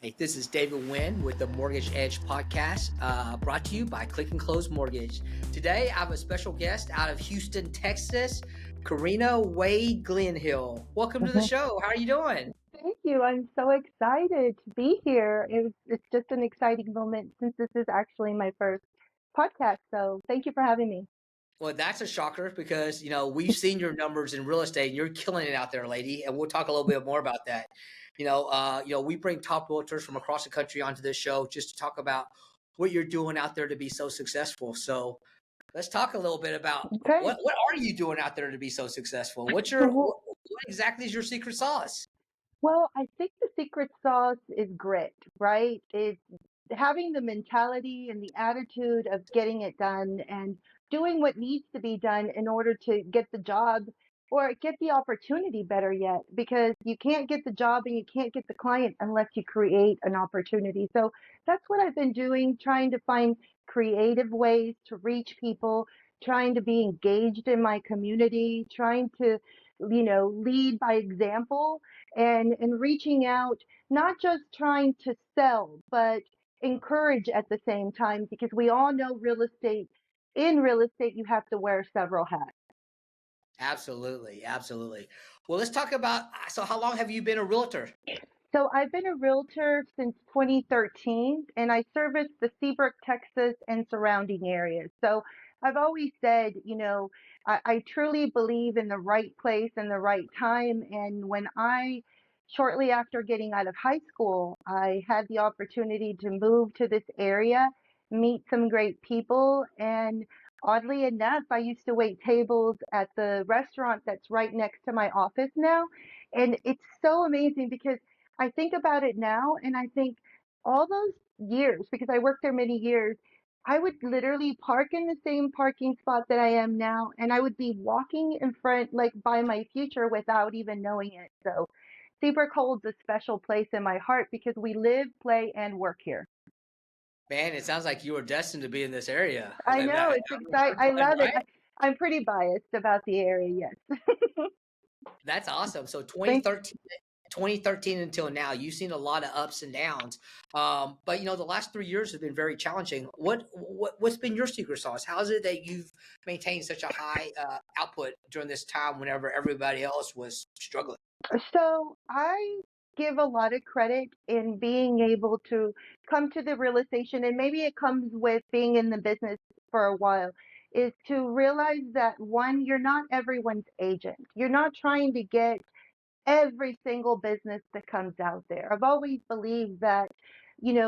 Hey, this is David Wynn with the Mortgage Edge podcast, brought to you by Click and Close Mortgage. Today, I have a special guest out of Houston, Texas, Karina Gledhill. Welcome to the Mhm. show. How are you doing? Thank you. I'm so excited to be here. It's just an exciting moment since this is actually my first podcast. So thank you for having me. Well, that's a shocker because, we've seen your numbers in real estate and you're killing it out there, lady. And we'll talk a little bit more about that. We bring top realtors from across the country onto this show just to talk about what you're doing out there to be so successful. So let's talk a little bit about Okay. what are you doing out there to be so successful? What exactly is your secret sauce? Well, I think the secret sauce is grit, right? It's having the mentality and the attitude of getting it done and doing what needs to be done in order to get the job or get the opportunity, better yet, because you can't get the job and you can't get the client unless you create an opportunity. So that's what I've been doing, trying to find creative ways to reach people, trying to be engaged in my community, trying to, lead by example and reaching out, not just trying to sell, but encourage at the same time, because we all know in real estate, you have to wear several hats. Absolutely, absolutely. Well, let's talk about so how long have you been a realtor? So I've been a realtor since 2013, and I service the Seabrook, Texas, and surrounding areas. So I've always said, I truly believe in the right place and the right time. And shortly after getting out of high school, I had the opportunity to move to this area, meet some great people, and oddly enough, I used to wait tables at the restaurant that's right next to my office now. And it's so amazing because I think about it now and I think all those years, because I worked there many years, I would literally park in the same parking spot that I am now, and I would be walking in front, like by my future, without even knowing it. So Seabrook holds a special place in my heart because we live, play, and work here. Man, it sounds like you were destined to be in this area. I know, it's exciting. I love it. Right? I'm pretty biased about the area, yes. That's awesome. So Thank 2013 until now, you've seen a lot of ups and downs. But the last 3 years have been very challenging. What's been your secret sauce? How is it that you've maintained such a high output during this time whenever everybody else was struggling? So I give a lot of credit in being able to come to the realization, and maybe it comes with being in the business for a while, is to realize that one, you're not everyone's agent. You're not trying to get every single business that comes out there. I've always believed that,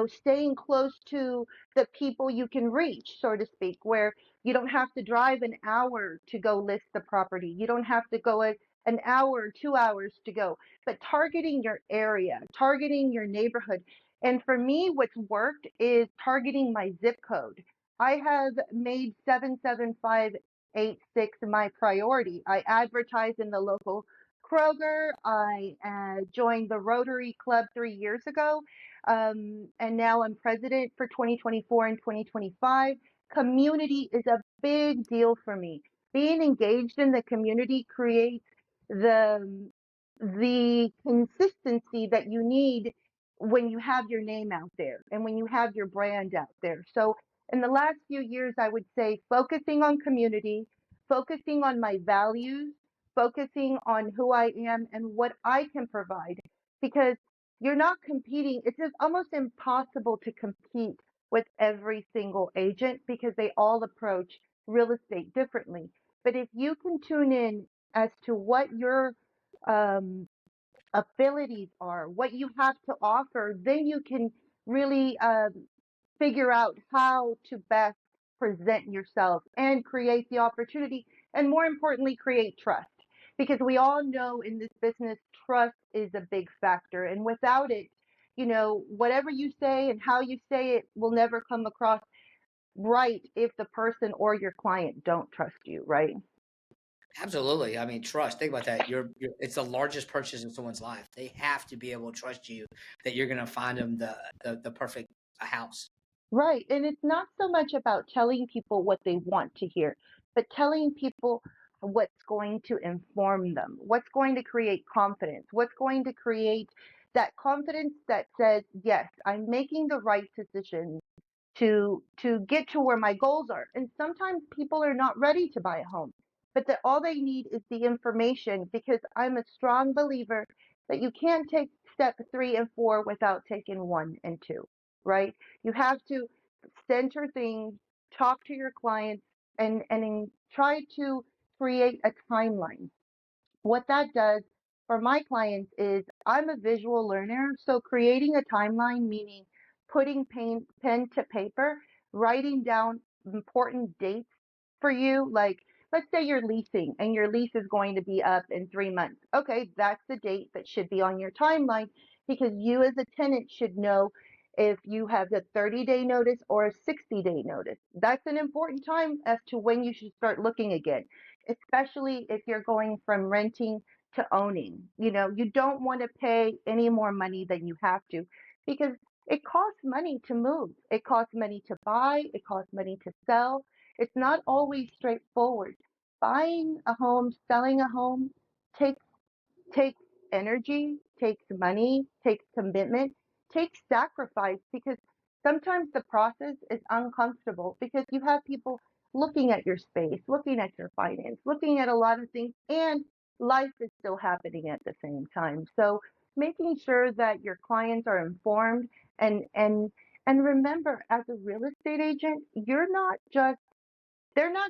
staying close to the people you can reach, so to speak, where you don't have to drive an hour to go list the property. You don't have to go an hour, 2 hours to go, but targeting your area, targeting your neighborhood. And for me, what's worked is targeting my zip code. I have made 77586 my priority. I advertise in the local Kroger. I joined the Rotary Club 3 years ago, and now I'm president for 2024 and 2025. Community is a big deal for me. Being engaged in the community creates the the consistency that you need when you have your name out there and when you have your brand out there. So in the last few years, I would say focusing on community, focusing on my values, focusing on who I am and what I can provide, because you're not competing. It's just almost impossible to compete with every single agent because they all approach real estate differently. But if you can tune in as to what your um, abilities are, what you have to offer, then you can really figure out how to best present yourself and create the opportunity, and more importantly, create trust. Because we all know in this business, trust is a big factor. And without it, whatever you say and how you say it will never come across right if the person or your client don't trust you, right? Absolutely. I mean, trust. Think about that. It's the largest purchase in someone's life. They have to be able to trust you that you're going to find them the perfect house. Right. And it's not so much about telling people what they want to hear, but telling people what's going to inform them, what's going to create confidence, what's going to create that confidence that says, yes, I'm making the right decision to get to where my goals are. And sometimes people are not ready to buy a home, but that all they need is the information, because I'm a strong believer that you can't take step 3 and 4 without taking 1 and 2, right? You have to center things, talk to your clients, and try to create a timeline. What that does for my clients is, I'm a visual learner, so creating a timeline, meaning putting pen to paper, writing down important dates for you, like let's say you're leasing and your lease is going to be up in 3 months. Okay, that's the date that should be on your timeline, because you as a tenant should know if you have a 30-day notice or a 60-day notice. That's an important time as to when you should start looking again, especially if you're going from renting to owning. You don't want to pay any more money than you have to, because it costs money to move. It costs money to buy. It costs money to sell. It's not always straightforward. Buying a home, selling a home takes takes energy, takes money, takes commitment, takes sacrifice, because sometimes the process is uncomfortable, because you have people looking at your space, looking at your finance, looking at a lot of things, and life is still happening at the same time. So making sure that your clients are informed, and remember, as a real estate agent, they're not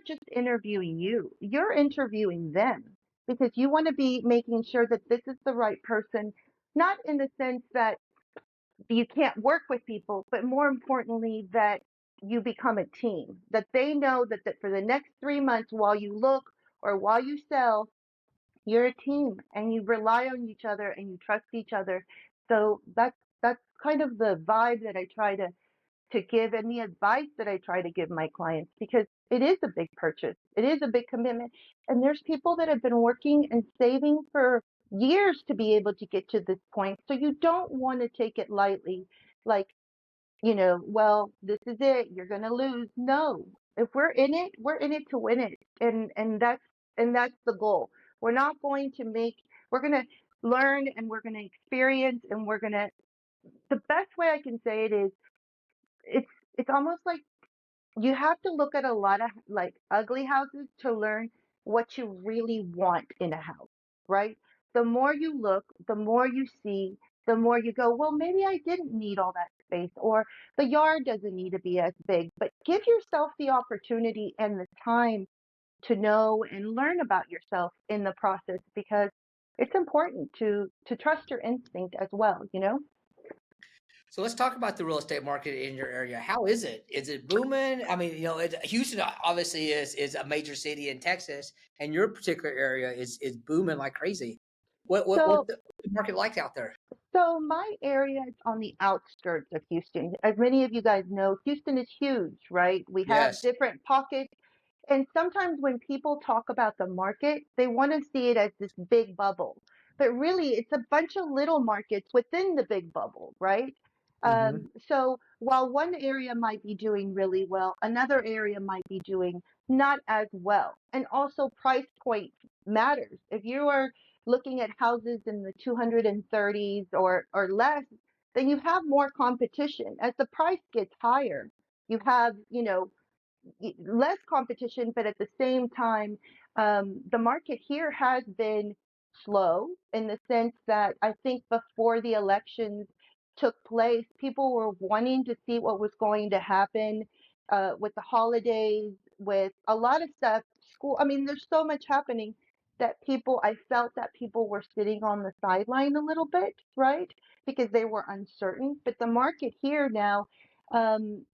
just interviewing you, you're interviewing them, because you want to be making sure that this is the right person, not in the sense that you can't work with people, but more importantly, that you become a team, that they know that for the next 3 months while you look or while you sell, you're a team and you rely on each other and you trust each other. So that's kind of the vibe that I try to give, and the advice that I try to give my clients, because it is a big purchase. It is a big commitment. And there's people that have been working and saving for years to be able to get to this point. So you don't want to take it lightly, like, well, this is it, you're going to lose. No. If we're in it to win it. And that's the goal. We're not going to we're going to learn, and we're going to experience, and the best way I can say it is, it's it's almost like you have to look at a lot of like ugly houses to learn what you really want in a house, right? The more you look, the more you see, the more you go, well, maybe I didn't need all that space, or the yard doesn't need to be as big. But give yourself the opportunity and the time to know and learn about yourself in the process, because it's important to trust your instinct as well. So let's talk about the real estate market in your area. How is it? Is it booming? I mean, Houston obviously is a major city in Texas, and your particular area is booming like crazy. What's So the market like out there? So my area is on the outskirts of Houston. As many of you guys know, Houston is huge, right? We have Yes. different pockets. And sometimes when people talk about the market, they want to see it as this big bubble. But really, it's a bunch of little markets within the big bubble, right? Hmm. So while one area might be doing really well, another area might be doing not as well. And also, price point matters. If you are looking at houses in the 230s or less, then you have more competition. As the price gets higher, you have, less competition, but at the same time, the market here has been slow, in the sense that I think before the elections took place, people were wanting to see what was going to happen with the holidays, with a lot of stuff. School, I mean, there's so much happening that I felt that people were sitting on the sideline a little bit, right? Because they were uncertain. But the market here now,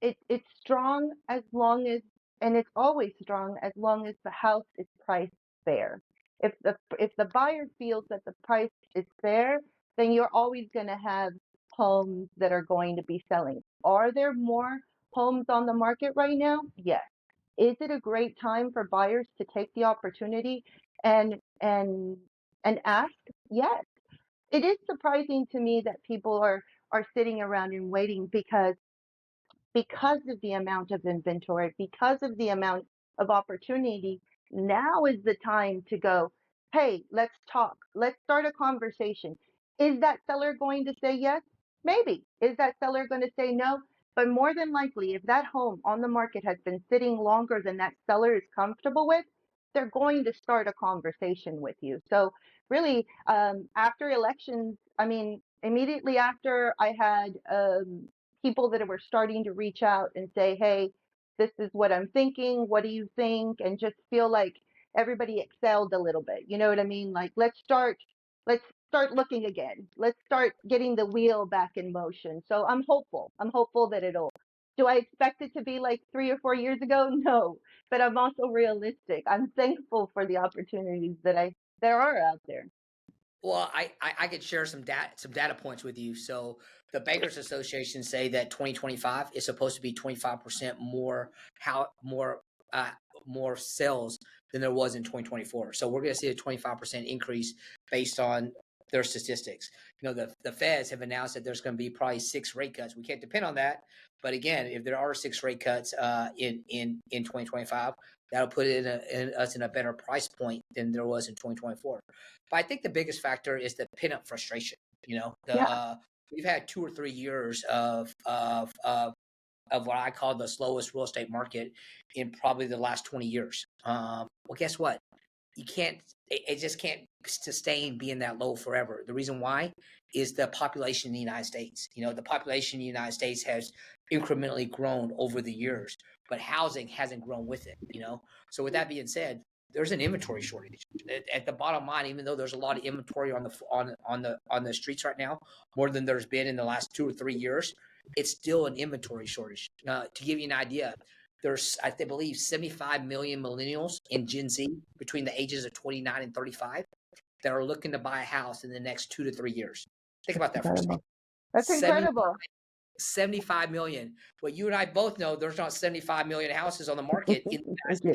it's strong as long as, and it's always strong as long as the house is priced fair. If the buyer feels that the price is fair, then you're always going to have homes that are going to be selling. Are there more homes on the market right now? Yes. Is it a great time for buyers to take the opportunity and and and ask? Yes. It is surprising to me that people are sitting around and waiting, because of the amount of inventory, because of the amount of opportunity. Now is the time to go, hey, let's talk. Let's start a conversation. Is that seller going to say yes? Maybe. Is that seller going to say no? But more than likely, if that home on the market has been sitting longer than that seller is comfortable with, they're going to start a conversation with you. So really, after elections, I mean, immediately after I had people that were starting to reach out and say, hey, this is what I'm thinking. What do you think? And just feel like everybody excelled a little bit. You know what I mean? Like, let's start looking again. Let's start getting the wheel back in motion. So I'm hopeful. I'm hopeful that it'll. Do I expect it to be like 3 or 4 years ago? No, but I'm also realistic. I'm thankful for the opportunities there are out there. Well, I could share some data points with you. So the Bankers Association say that 2025 is supposed to be 25% more uh, more sales than there was in 2024. So we're going to see a 25% increase based on their statistics. The Feds have announced that there's going to be probably 6 rate cuts. We can't depend on that, but again, if there are 6 rate cuts in 2025, that'll put us in a better price point than there was in 2024. But I think the biggest factor is the pinup frustration. Yeah. We've had 2 or 3 years of what I call the slowest real estate market in probably the last 20 years. Well, guess what? You can't. It just can't sustain being that low forever. The reason why is the population in the United States. The population in the United States has incrementally grown over the years, but housing hasn't grown with it. So with that being said, there's an inventory shortage. At the bottom line, even though there's a lot of inventory on the streets right now, more than there's been in the last 2 or 3 years, it's still an inventory shortage. To give you an idea, there's I believe 75 million millennials in Gen Z between the ages of 29 and 35 that are looking to buy a house in the next 2 to 3 years. Think That's about that for a second. incredible. That's 70 incredible. 75 million. Well, you and I both know there's not 75 million houses on the market in the Thank past. you.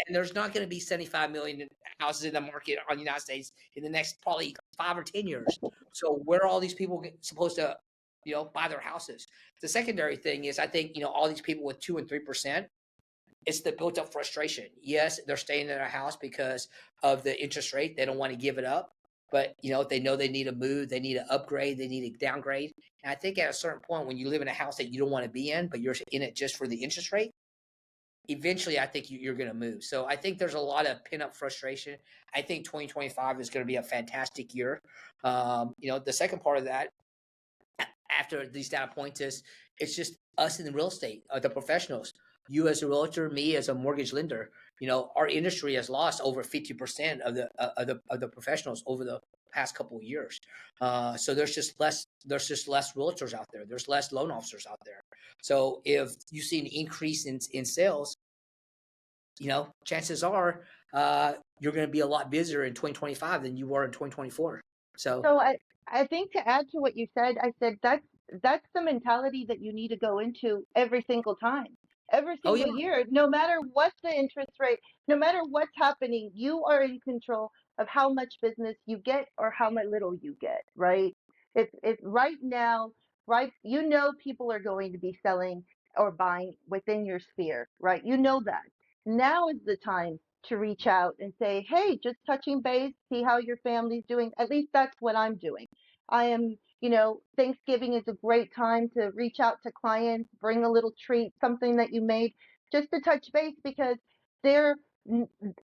There's not going to be 75 million houses in the market on the United States in the next probably 5 or 10 years. So where are all these people supposed to, buy their houses? The secondary thing is, I think, all these people with 2 and 3%, it's the built up frustration. Yes, they're staying in their house because of the interest rate. They don't want to give it up. But they know they need to move, they need to upgrade, they need to downgrade. And I think at a certain point, when you live in a house that you don't want to be in, but you're in it just for the interest rate, eventually I think you're going to move. So I think there's a lot of pin up frustration. I think 2025 is going to be a fantastic year. The second part of that, after these data points, is it's just us in the real estate, the professionals. You as a realtor, me as a mortgage lender. Our industry has lost over 50% of the professionals over the past couple of years. So there's just less. There's just less realtors out there. There's less loan officers out there. So if you see an increase in sales, chances are you're going to be a lot busier in 2025 than you were in 2024. So, So I think to add to what you said, I said that's the mentality that you need to go into every single time. Every oh yeah, single year, no matter what the interest rate, no matter what's happening, you are in control of how much business you get or how much little you get, right? It's right now, right? You know people are going to be selling or buying within your sphere, right? You know that. Now is the time to reach out and say, hey, just touching base, see how your family's doing. At least that's what I'm doing. I am, Thanksgiving is a great time to reach out to clients, bring a little treat, something that you made, just to touch base because they're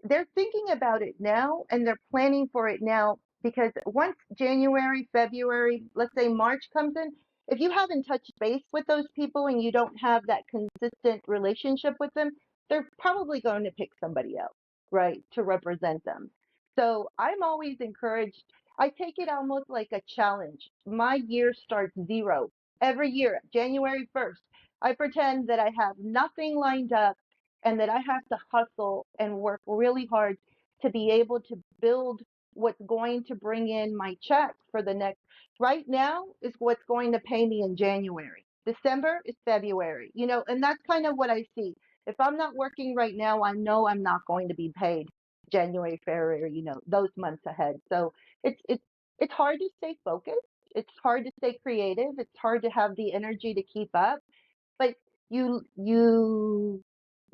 they're thinking about it now and they're planning for it now because once January, February, let's say March comes in, if you haven't touched base with those people and you don't have that consistent relationship with them, they're probably going to pick somebody else, right, to represent them. So I'm always encouraged. I take it almost like a challenge. My year starts zero every year, January 1st. I pretend that I have nothing lined up and that I have to hustle and work really hard to be able to build what's going to bring in my check for the next. Right now is what's going to pay me in January. December is February, and that's kind of what I see. If I'm not working right now, I know I'm not going to be paid January, February, those months ahead. So it's hard to stay focused. It's hard to stay creative. It's hard to have the energy to keep up. But you you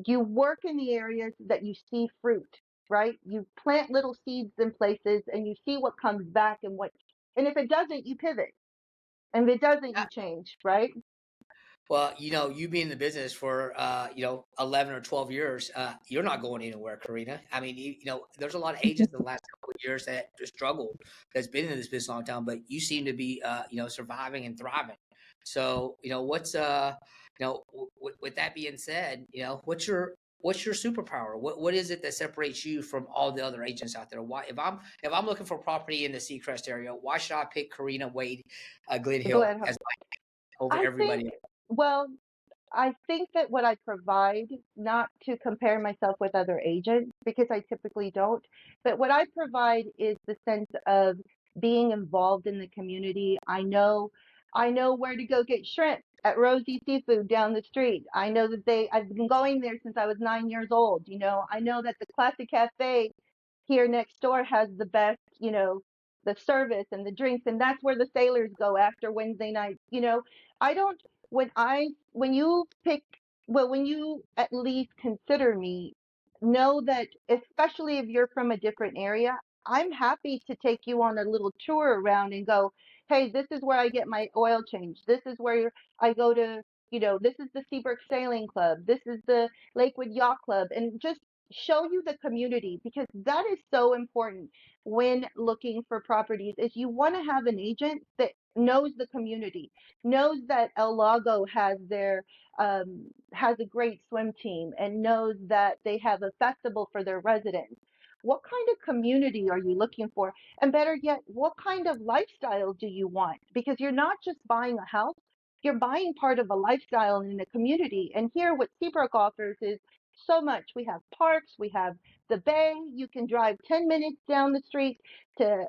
you work in the areas that you see fruit, right? You plant little seeds in places and you see what comes back and what And if it doesn't, you pivot. And if it doesn't, you change, right? Well, you being in the business for 11 or 12 years, you're not going anywhere, Karina. I mean, there's a lot of agents in the last couple of years that just struggled, that's been in this business a long time, but you seem to be surviving and thriving. So, what's with that being said, what's your superpower? What is it that separates you from all the other agents out there? Why, if I'm looking for property in the Seacrest area, why should I pick Karina Wade, Go Gledhill ahead. as over I think, everybody? well, I think that what I provide, not to compare myself with other agents because I typically don't, but what I provide is the sense of being involved in the community. I know where to go get shrimp at Rosie Seafood down the street. I know that I've been going there since I was 9 years old. I know that the Classic Cafe here next door has the best, the service and the drinks, and that's where the sailors go after Wednesday night. I don't when you pick well, when you at least consider me, know that especially if you're from a different area, I'm happy to take you on a little tour around and go, hey, this is where I get my oil change. This is where I go to, this is the Seabrook Sailing Club. This is the Lakewood Yacht Club. And just show you the community because that is so important when looking for properties is you want to have an agent that knows the community, knows that El Lago has a great swim team and knows that they have a festival for their residents. What kind of community are you looking for? And better yet, what kind of lifestyle do you want? Because you're not just buying a house, you're buying part of a lifestyle in a community. And here, what Seabrook offers is so much. We have parks, we have the bay. You can drive 10 minutes down the street to,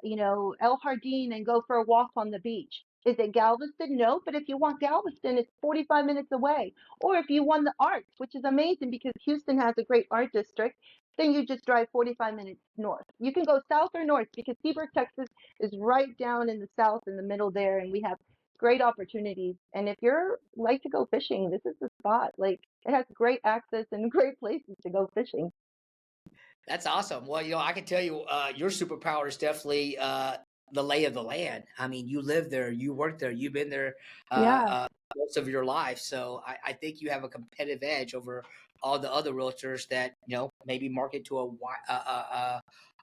El Jardín and go for a walk on the beach. Is it Galveston? No, but if you want Galveston, it's 45 minutes away. Or if you want the arts, which is amazing because Houston has a great art district, then you just drive 45 minutes north. You can go south or north because Seabrook, Texas is right down in the south in the middle there, and we have great opportunities. And if you're like to go fishing, this is the spot. Like it has great access and great places to go fishing. That's awesome. Well, I can tell you, your superpower is definitely the lay of the land. I mean, you live there, you work there, you've been there Yeah, most of your life. So I think you have a competitive edge over all the other realtors that maybe market to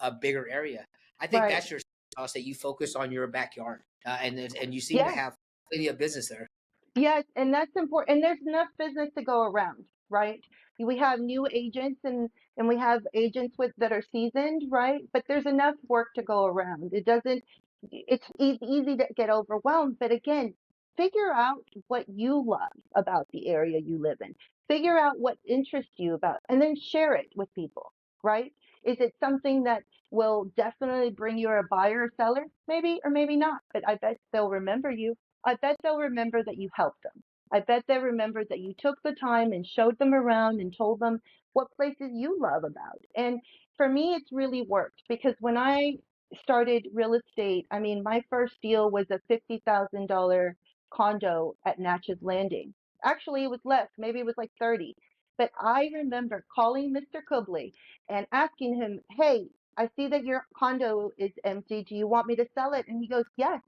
a bigger area. I think right. that's your sauce, that you focus on your backyard, and you seem to Yeah. have plenty of business there. Yes, and that's important. And there's enough business to go around, right? We have new agents and we have agents with that are seasoned, right? But there's enough work to go around. It doesn't it's easy to get overwhelmed, but again, figure out what you love about the area you live in. Figure out what interests you about and then share it with people, right? Is it something that will definitely bring you a buyer or seller? Maybe or maybe not, but I bet they'll remember you. I bet they'll remember that you helped them. I bet they'll remember that you took the time and showed them around and told them what places you love about. And for me, it's really worked because when I started real estate, I mean, my first deal was a $50,000 condo at Natchez Landing. Actually, it was less. Maybe it was like 30. But I remember calling Mr. Kubley and asking him, hey, I see that your condo is empty. Do you want me to sell it? And he goes, yes.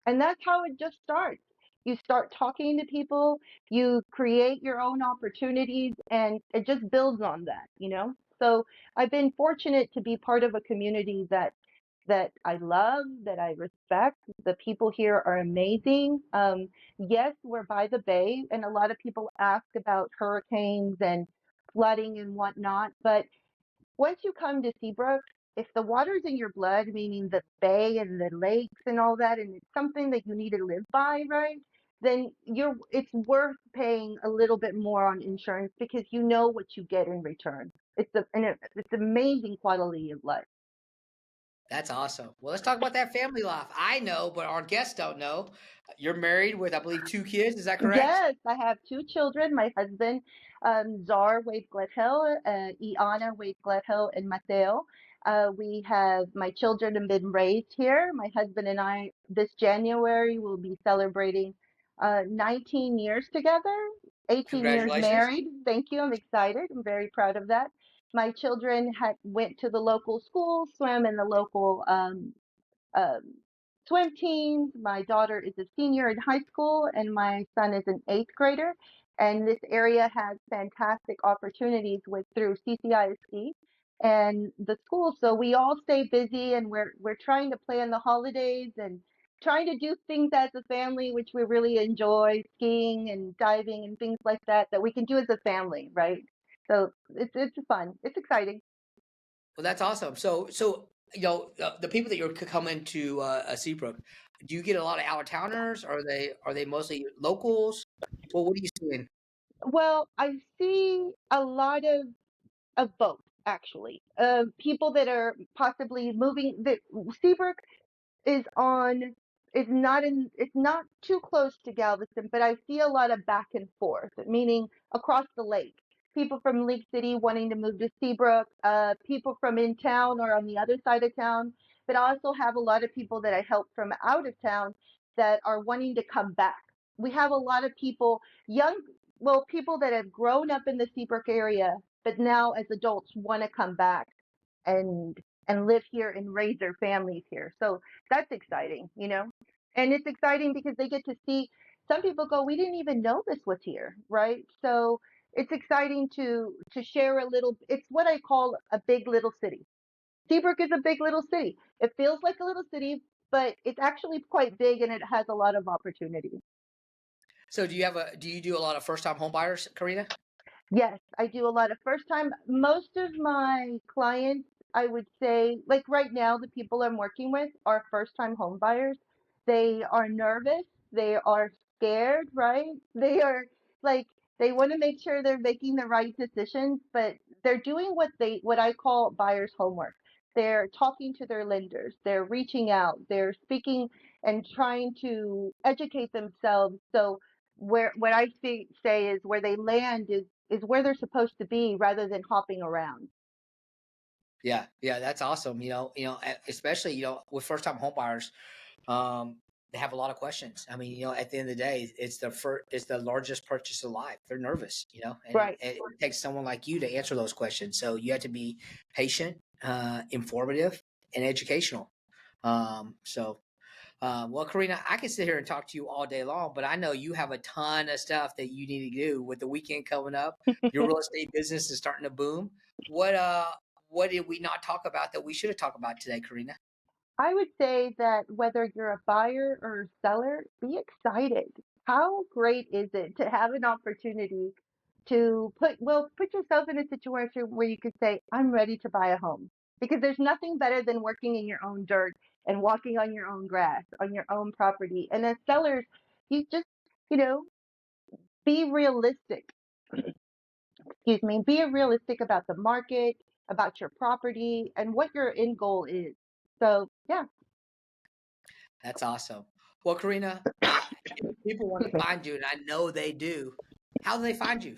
And that's how it just starts. You start talking to people, you create your own opportunities, and it just builds on that. So I've been fortunate to be part of a community that I love, that I respect. The people here are amazing. Yes, we're by the bay, and a lot of people ask about hurricanes and flooding and whatnot, but once you come to Seabrook, if the water's in your blood, meaning the bay and the lakes and all that, and it's something that you need to live by, right? Then it's worth paying a little bit more on insurance because you know what you get in return. It's amazing quality of life. That's awesome. Well, let's talk about that family life. I know, but our guests don't know. You're married with, I believe, 2 kids. Is that correct? Yes, I have two children. My husband, Czar Wade Gledhill, Iana Wade Gledhill, and Mateo. We have my children have been raised here. My husband and I, this January, will be celebrating 19 years together, 18 years Congratulations. married. Thank you. I'm excited. I'm very proud of that. My children had went to the local school, swam in the local um, swim teams. My daughter is a senior in high school, and my son is an eighth grader. And this area has fantastic opportunities with through CCISD and the school. So we all stay busy, and we're trying to plan the holidays and trying to do things as a family, which we really enjoy, skiing and diving and things like that that we can do as a family, right? So it's fun. It's exciting. Well, that's awesome. So the people that you're coming to Seabrook, do you get a lot of out of towners? Are they mostly locals? Well, what are you seeing? Well, I see a lot of both actually. People that are possibly moving. That Seabrook is on is not in it's not too close to Galveston, but I see a lot of back and forth, meaning across the lake. People from Lake City wanting to move to Seabrook, people from in town or on the other side of town, but I also have a lot of people that I help from out of town that are wanting to come back. We have a lot of people, young, well, people that have grown up in the Seabrook area, but now as adults want to come back and live here and raise their families here. So that's exciting, you know? And it's exciting because they get to see some people go, we didn't even know this was here, right? So it's exciting to share a little. It's what I call a big little city. Seabrook is a big little city. It feels like a little city, but it's actually quite big and it has a lot of opportunity. So do you do a lot of first time home buyers, Karina? Yes, I do a lot of first time. Most of my clients, I would say, like right now, the people I'm working with are first time home buyers. They are nervous. They are scared, right? They are like, they want to make sure they're making the right decisions, but they're doing what I call buyer's homework. They're talking to their lenders. They're reaching out. They're speaking and trying to educate themselves. So where what I say is where they land is where they're supposed to be rather than hopping around. Yeah, yeah, that's awesome. Especially with first time home buyers, um, they have a lot of questions. I mean, at the end of the day, it's the largest purchase of life. They're nervous, and Right. it takes someone like you to answer those questions. So you have to be patient, informative, and educational. Well, Karina, I can sit here and talk to you all day long, but I know you have a ton of stuff that you need to do with the weekend coming up. Your real estate business is starting to boom. What uh, what did we not talk about that we should have talked about today, Karina? I would say that whether you're a buyer or a seller, be excited. How great is it to have an opportunity to put yourself in a situation where you could say, I'm ready to buy a home. Because there's nothing better than working in your own dirt and walking on your own grass, on your own property. And as sellers, you just, you know, be realistic. Excuse me, be realistic about the market, about your property, and what your end goal is. So, yeah, That's awesome. Well, Karina, if people want excuse to me. find you, and I know they do, how do they find you?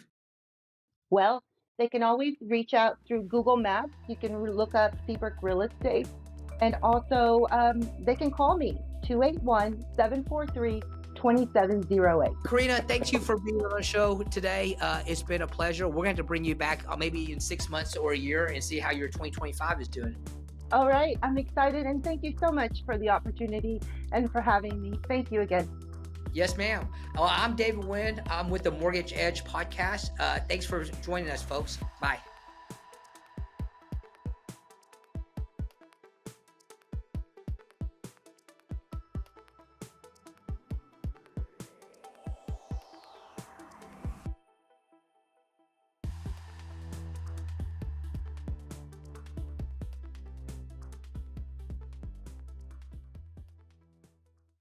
Well, they can always reach out through Google Maps. You can look up Seabrook Real Estate. And also, they can call me 281-743-2708. Karina, thanks you for being on the show today. It's been a pleasure. We're going to bring you back maybe in 6 months or a year and see how your 2025 is doing. All right, I'm excited and thank you so much for the opportunity and for having me. Thank you again. Yes, ma'am. Well, I'm David Wynn. I'm with the Mortgage Edge podcast. Thanks for joining us, folks. Bye.